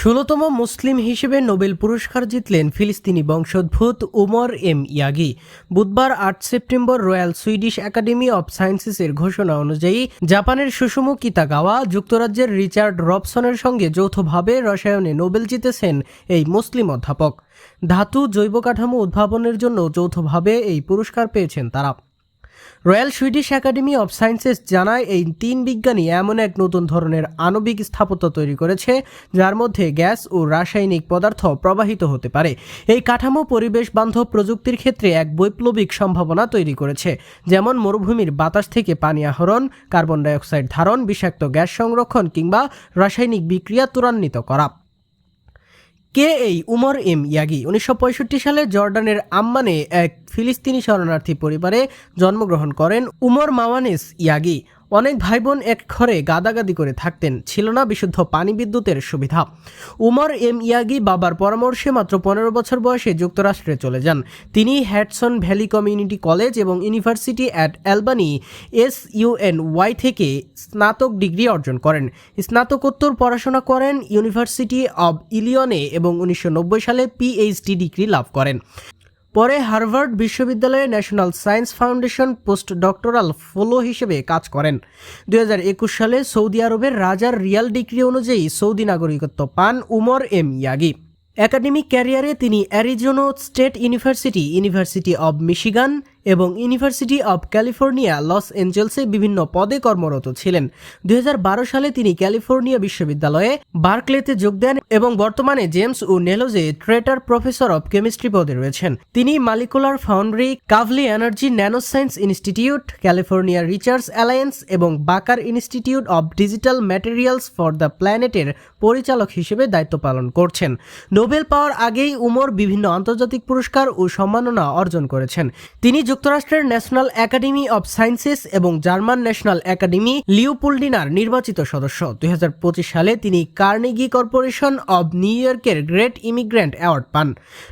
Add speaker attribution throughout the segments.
Speaker 1: ১৬তম মুসলিম হিসেবে নোবেল পুরস্কার জিতলেন ফিলিস্তিনি বংশোদ্ভূত উমর এম ইয়াগি। বুধবার ৮ September Royal Swedish Academy of সায়েন্সেসের ঘোষণা অনুযায়ী জাপানের সুসুমু কিতাগাওয়া যুক্তরাজ্যের রিচার্ড রবসনের সঙ্গে যৌথভাবে রসায়নে নোবেল জিতেছেন এই মুসলিম অধ্যাপক। ধাতু জৈব কাঠামো উদ্ভাবনের জন্য যৌথভাবে এই পুরস্কার পেয়েছেন তারা। Royal Swedish Academy of sciences জানায়, এই তিন বিজ্ঞানী এমন এক নতুন ধরনের আণবিক স্থাপত্য তৈরি করেছে যার মধ্যে গ্যাস ও রাসায়নিক পদার্থ প্রবাহিত হতে পারে। এই কাঠামো পরিবেশ বান্ধব প্রযুক্তির ক্ষেত্রে এক বৈপ্লবিক সম্ভাবনা তৈরি করেছে, যেমন মরুভূমির বাতাস থেকে পানি আহরণ, কার্বন ডাইঅক্সাইড ধারণ, বিষাক্ত গ্যাস সংরক্ষণ কিংবা রাসায়নিক বিক্রিয়া ত্বরান্বিত করা। কে এই উমর এম ইয়াগি? ১৯৬৫ সালে জর্ডানের আম্মানে এক ফিলিস্তিনি শরণার্থী পরিবারে জন্মগ্রহণ করেন উমর মাওয়ানেস ইয়াগি। অনেক ভাই বোন এক ঘরে গাদাগাদি করে থাকতেন, ছিল না বিশুদ্ধ পানি বিদ্যুতের সুবিধা। উমর এম ইয়াগি বাবার পরামর্শে মাত্র ১৫ বছর বয়সে যুক্তরাষ্ট্রে চলে যান। তিনি হ্যাডসন ভ্যালি কমিউনিটি কলেজ এবং ইউনিভার্সিটি অ্যাট অ্যালবানি SUNY থেকে স্নাতক ডিগ্রি অর্জন করেন। স্নাতকোত্তর পড়াশোনা করেন ইউনিভার্সিটি অব ইলিনয়ে এবং ১৯৯০ সালে PhD ডিগ্রি লাভ করেন। পরে হার্ভার্ড বিশ্ববিদ্যালয়ে National Science Foundation postdoctoral fellow হিসেবে কাজ করেন। ২০২১ সালে সৌদি আরবের রাজার রিয়াল ডিক্রি অনুযায়ী সৌদি নাগরিকত্ব পান উমর এম ইয়াগি। একাডেমিক ক্যারিয়ারে তিনি Arizona state university, university of Michigan এবং ইউনিভার্সিটি অব ক্যালিফোর্নিয়া লস অ্যাঞ্জেলসে বিভিন্ন পদে কর্মরত ছিলেন। ২০১২ সালে তিনি ক্যালিফোর্নিয়া বিশ্ববিদ্যালয়ে বার্কলেতে যোগ দেন এবং বর্তমানে জেমস ও Neeltje Tretter professor of chemistry পদে রয়েছেন। তিনি molecular foundry, Kavli Energy NanoScience Institute, California Research Alliance এবং Bakar Institute of Digital Materials for the প্ল্যানেটের পরিচালক হিসেবে দায়িত্ব পালন করছেন। নোবেল পাওয়ার আগেই উমর বিভিন্ন আন্তর্জাতিক পুরস্কার ও সম্মাননা অর্জন করেছেন। তিনি যুক্তরাষ্ট্রের ন্যাশনাল একাডেমি অব সায়েন্সেস এবং জার্মান ন্যাশনাল একাডেমি লিওপোল্ডিনার নির্বাচিত সদস্য। ২০২৫ সালে তিনি কার্নেগি কর্পোরেশন অব নিউ ইয়র্কের গ্রেট ইমিগ্রেন্ট অ্যাওয়ার্ড পান।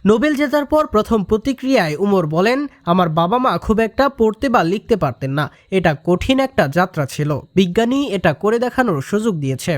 Speaker 1: নোবেল জেতার পর প্রথম প্রতিক্রিয়ায় উমর বলেন, আমার বাবা মা খুব একটা পড়তে বা লিখতে পারতেন না। এটা কঠিন একটা যাত্রা ছিল। বিজ্ঞানী এটা করে দেখানোর সুযোগ দিয়েছে।